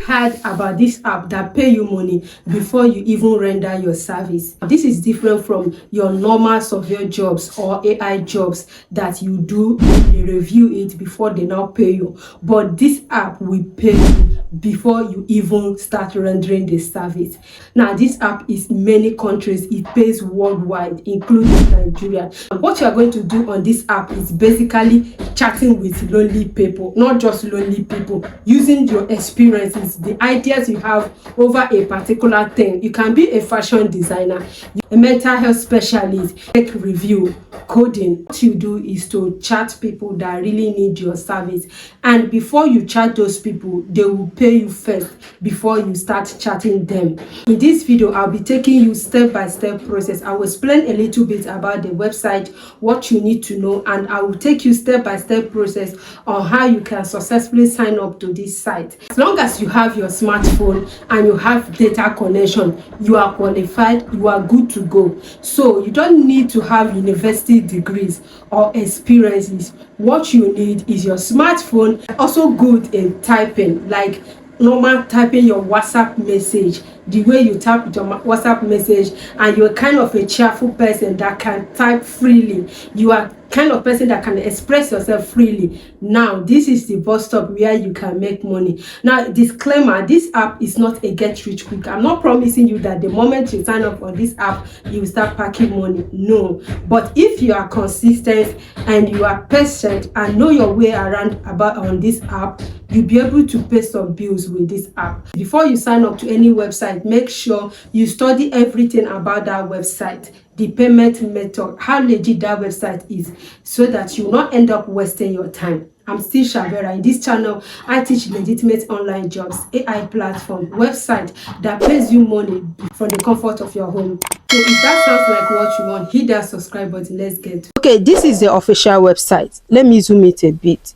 heard about this app that pay you money before you even render your service? This is different from your normal survey jobs or AI jobs that you do, they review it before they now pay you. But this app will pay you before you even start rendering the service. Now, this app is in many countries. It pays worldwide, including Nigeria. And what you are going to do on this app is basically chatting with lonely people, not just lonely people, using your experiences, the ideas you have over a particular thing. You can be a fashion designer, a mental health specialist, tech review, coding. What you do is to chat people that really need your service, and before you chat those people, they will pay you first before you start chatting them. In this video, I'll be taking you step-by-step process. I will explain a little bit about the website, what you need to know, and I will take you step-by-step process on how you can successfully sign up to this site. As long as you have your smartphone and you have data connection, you are qualified, you are good to go. So you don't need to have university degrees or experiences. What you need is your smartphone. Also good in typing, like normal typing your WhatsApp message, the way you type your WhatsApp message, and you're kind of a cheerful person that can type freely. You are kind of person that can express yourself freely. Now, this is the bus stop where you can make money. Now, disclaimer, this app is not a get rich quick. I'm not promising you that the moment you sign up on this app, you will start packing money. No. But if you are consistent and you are patient and know your way around about on this app, you'll be able to pay some bills with this app. Before you sign up to any website, make sure you study everything about that website, the payment method, how legit that website is, so that you will not end up wasting your time. I'm still Shavera. In this channel, I teach legitimate online jobs, AI platform, website that pays you money from the comfort of your home. So if that sounds like what you want, hit that subscribe button. Let's get. Okay, this is the official website. Let me zoom it a bit.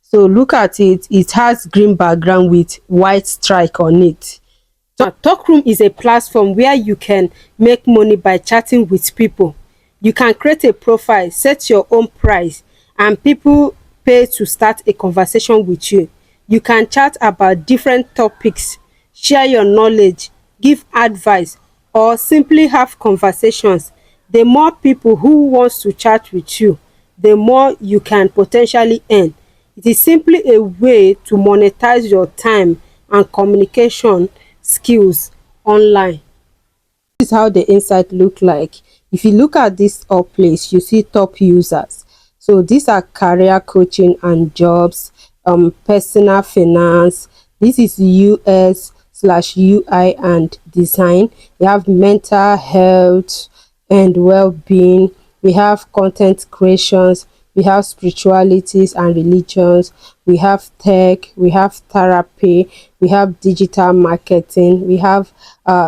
So look at it. It has green background with white strike on it. So Talkroom is a platform where you can make money by chatting with people. You can create a profile, set your own price, and people pay to start a conversation with you. You can chat about different topics, share your knowledge, give advice, or simply have conversations. The more people who wants to chat with you, the more you can potentially earn. It is simply a way to monetize your time and communication skills online. This is how the inside look like. If you look at this up place, you see top users. So these are career coaching and jobs, personal finance. This is US/UI and design. We have mental health and well-being. We have content creations. We have spiritualities and religions. We have tech. We have therapy. We have digital marketing. We have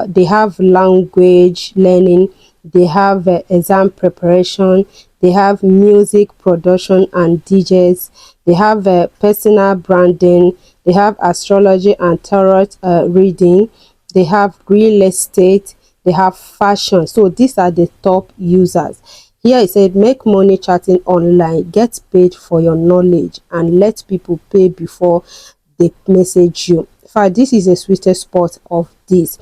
they have language learning. They have exam preparation. They have music production and DJs. They have personal branding. They have astrology and tarot reading. They have real estate. They have fashion. So these are the top users. Here it said, make money chatting online, get paid for your knowledge, and let people pay before they message you. In fact, this is a sweetest spot of this.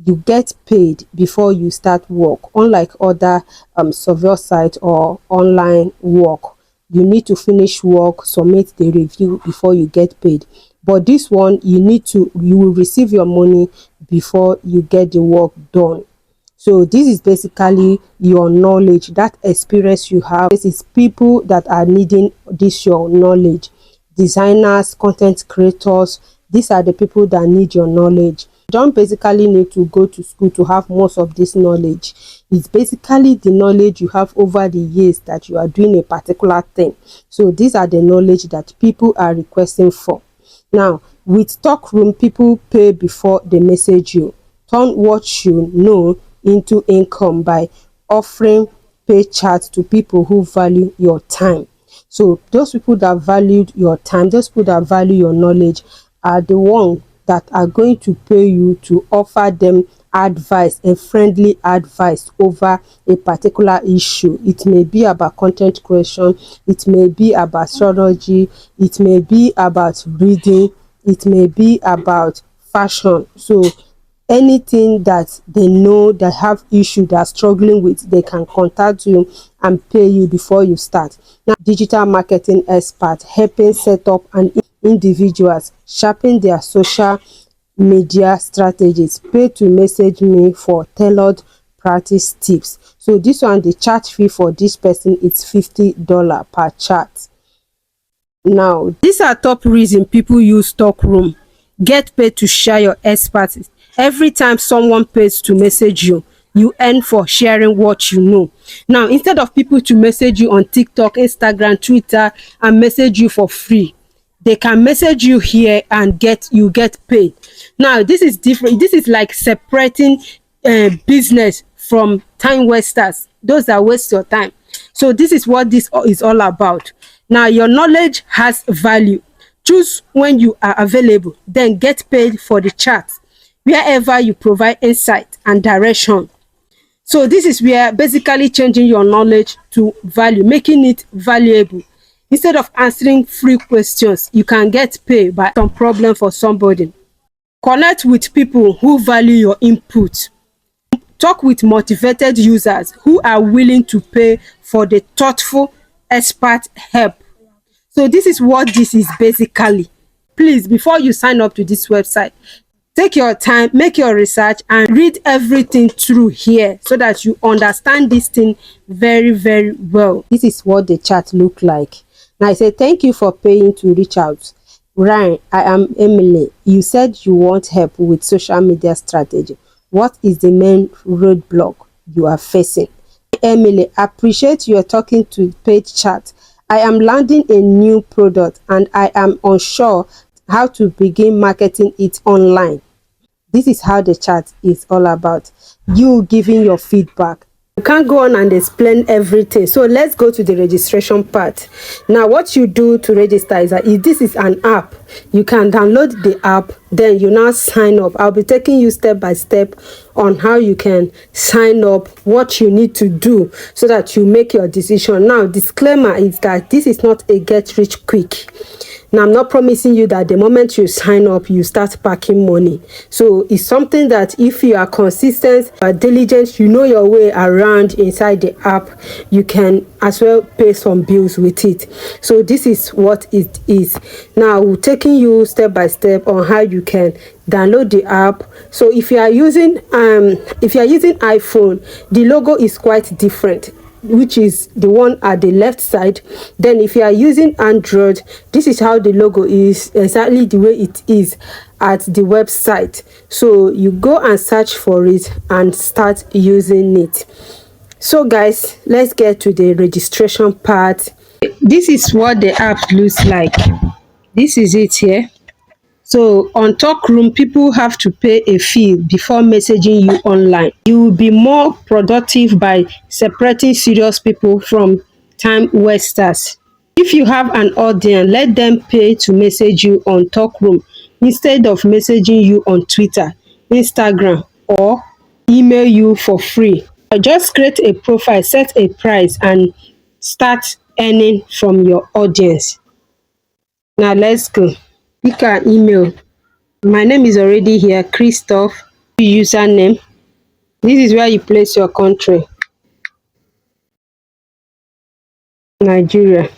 You get paid before you start work. Unlike other survey sites or online work, you need to finish work, submit the review before you get paid. But this one, you will receive your money before you get the work done. So this is basically your knowledge, that experience you have. This is people that are needing this your knowledge. Designers, content creators, these are the people that need your knowledge. You don't basically need to go to school to have most of this knowledge. It's basically the knowledge you have over the years that you are doing a particular thing. So these are the knowledge that people are requesting for. Now, with Talkroom, people pay before they message you. Turn what you know into income by offering pay chat to people who value your time. So those people that valued your time, those people that value your knowledge are the ones that are going to pay you to offer them advice and friendly advice over a particular issue. It may be about content creation, it may be about astrology, it may be about reading, it may be about fashion. So anything that they know that have issue they're struggling with, they can contact you and pay you before you start. Now, digital marketing expert helping set up and individuals sharpen their social media strategies. Pay to message me for tailored practice tips. So this one, the chat fee for this person is $50 per chat. Now, these are top reason people use Talkroom. Get paid to share your expertise. Every time someone pays to message you, you earn for sharing what you know. Now, instead of people to message you on TikTok, Instagram, Twitter, and message you for free, they can message you here and get paid. Now, this is different. This is like separating business from time wasters, those that waste your time. So this is what this is all about. Now, your knowledge has value. Choose when you are available, then get paid for the chat wherever you provide insight and direction. So this is where basically changing your knowledge to value, making it valuable. Instead of answering free questions, you can get paid by some problem for somebody. Connect with people who value your input. Talk with motivated users who are willing to pay for the thoughtful expert help. So this is what this is basically. Please, before you sign up to this website, take your time, make your research, and read everything through here so that you understand this thing very, very well. This is what the chat look like. Now, I say thank you for paying to reach out. Ryan, I am Emily. You said you want help with social media strategy. What is the main roadblock you are facing? Emily, appreciate you are talking to paid chat. I am landing a new product and I am unsure how to begin marketing it online. This is how the chat is all about. You giving your feedback. You can't go on and explain everything. So let's go to the registration part. Now, what you do to register is that if this is an app, you can download the app, then you now sign up. I'll be taking you step by step on how you can sign up, what you need to do so that you make your decision. Now, disclaimer is that this is not a get rich quick. Now, I'm not promising you that the moment you sign up, you start packing money. So it's something that if you are consistent, diligent, you know your way around inside the app, you can as well pay some bills with it. So this is what it is. Now, we're taking you step by step on how you can download the app. So if you are using iPhone, the logo is quite different, which is the one at the left side. Then if you are using Android, this is how the logo is, exactly the way it is at the website. So you go and search for it and start using it. So guys, let's get to the registration part. This is what the app looks like. This is it here. So on Talkroom, people have to pay a fee before messaging you online. You will be more productive by separating serious people from time wasters. If you have an audience, let them pay to message you on Talkroom instead of messaging you on Twitter, Instagram, or email you for free. Just create a profile, set a price, and start earning from your audience. Now let's go. Pick an email. My name is already here, Christoph. Username. This is where you place your country. Nigeria.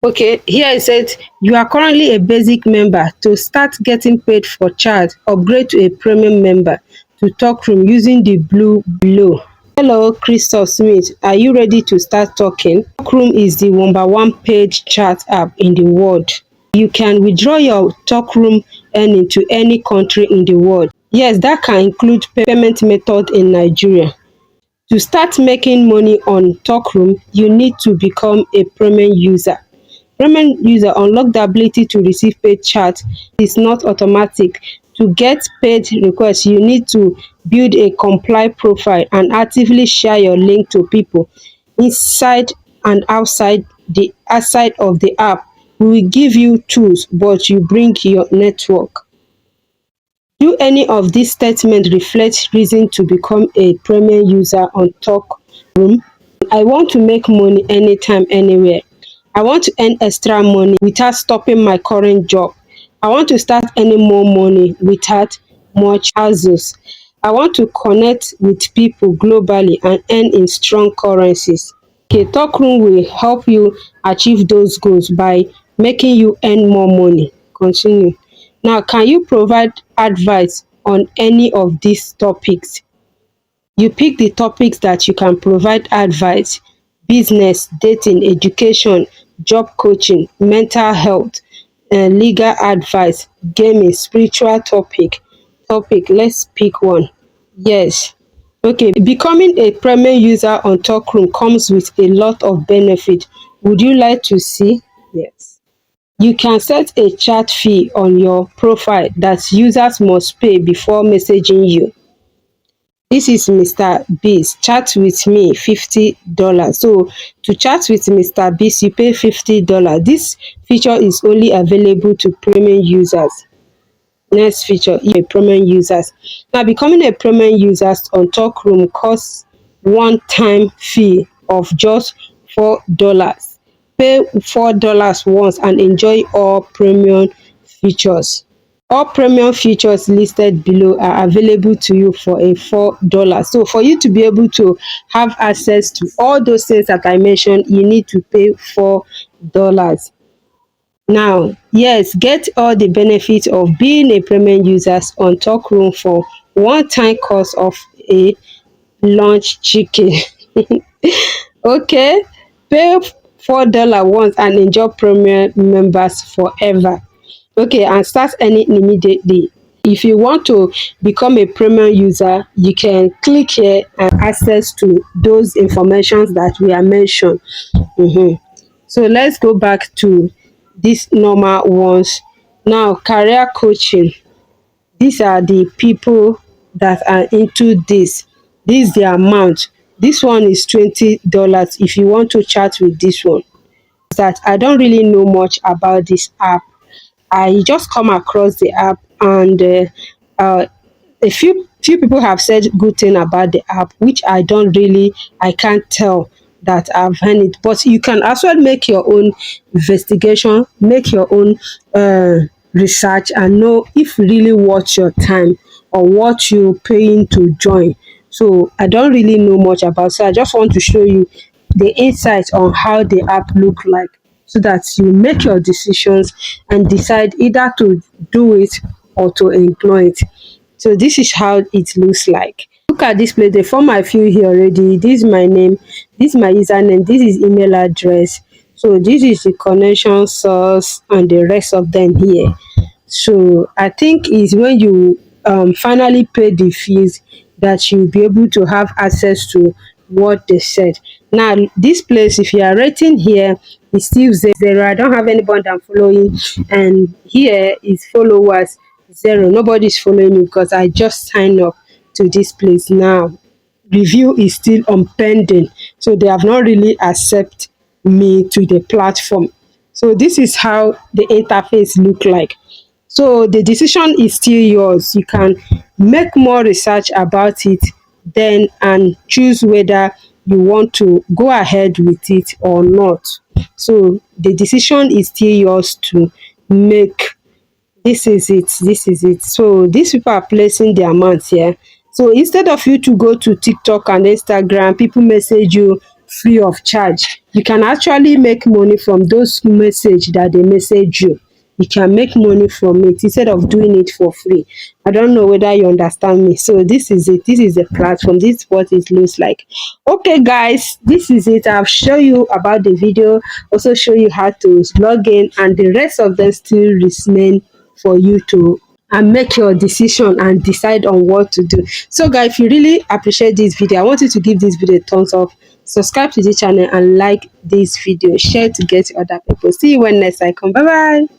Okay, here it says you are currently a basic member. To start getting paid for chat, upgrade to a premium member to Talkroom using the blue below. Hello, Christoph Smith. Are you ready to start talking? Talkroom is the #1 paid chat app in the world. You can withdraw your Talkroom earning to any country in the world. Yes, that can include payment method in Nigeria. To start making money on Talkroom, you need to become a premium user. Premium user unlock the ability to receive paid chat. It's not automatic. To get paid requests, you need to build a comply profile and actively share your link to people inside and outside of the app. We will give you tools, but you bring your network. Do any of these statements reflect reason to become a premium user on Talkroom? I want to make money anytime, anywhere. I want to earn extra money without stopping my current job. I want to start earning more money without much hassles. I want to connect with people globally and earn in strong currencies. Okay, Talkroom will help you achieve those goals by making you earn more money. Continue. Now, can you provide advice on any of these topics? You pick the topics that you can provide advice: business, dating, education, job coaching, mental health, legal advice, gaming, spiritual topic. Let's pick one. Yes. Okay, becoming a premium user on Talkroom comes with a lot of benefit. Would you like to see? Yes. You can set a chat fee on your profile that users must pay before messaging you. This is Mr. Beast. Chat with me, $50. So to chat with Mr. Beast, you pay $50. This feature is only available to premium users. Next feature, a premium users. Now, becoming a premium user on Talkroom costs one-time fee of just $4. Pay $4 once and enjoy all premium features. All premium features listed below are available to you for a $4. So for you to be able to have access to all those things that I mentioned, you need to pay $4. Now, yes, get all the benefits of being a premium user on Talkroom for one-time cost of a lunch chicken. Okay, pay $4 once and enjoy premium members forever. Okay, and start earning immediately. If you want to become a premium user, you can click here and access to those informations that we are mentioned. So let's go back to these normal ones. Now, career coaching. These are the people that are into this. This is the amount. This one is $20 if you want to chat with this one. That I don't really know much about this app. I just come across the app, and a few people have said good thing about the app, which I can't tell that I've heard it. But you can also make your own investigation, make your own research, and know if really worth your time or what you're paying to join. So I don't really know much about. So I just want to show you the insights on how the app look like, so that you make your decisions and decide either to do it or to ignore it. So this is how it looks like. Look at this place. The form I fill here already. This is my name. This is my username. This is email address. So this is the connection source and the rest of them here. So I think is when you finally pay the fees that you'll be able to have access to what they said. Now, this place, if you are rating here, it's still zero. I don't have anybody I'm following, and here is followers zero. Nobody's following me because I just signed up to this place now. Review is still on pending, so they have not really accept me to the platform. So this is how the interface look like. So the decision is still yours. You can make more research about it then and choose whether you want to go ahead with it or not. So the decision is still yours to make. This is it. This is it. So these people are placing their amounts here. So instead of you to go to TikTok and Instagram, people message you free of charge. You can actually make money from those message that they message you. You can make money from it instead of doing it for free. I don't know whether you understand me. So this is it. This is the platform. This is what it looks like. Okay, guys, this is it. I've shown you about the video, also show you how to log in, and the rest of them still remain for you to and make your decision and decide on what to do. So guys, if you really appreciate this video, I want you to give this video a thumbs up, subscribe to the channel, and like this video, share to get other people. See you when next I come. Bye bye.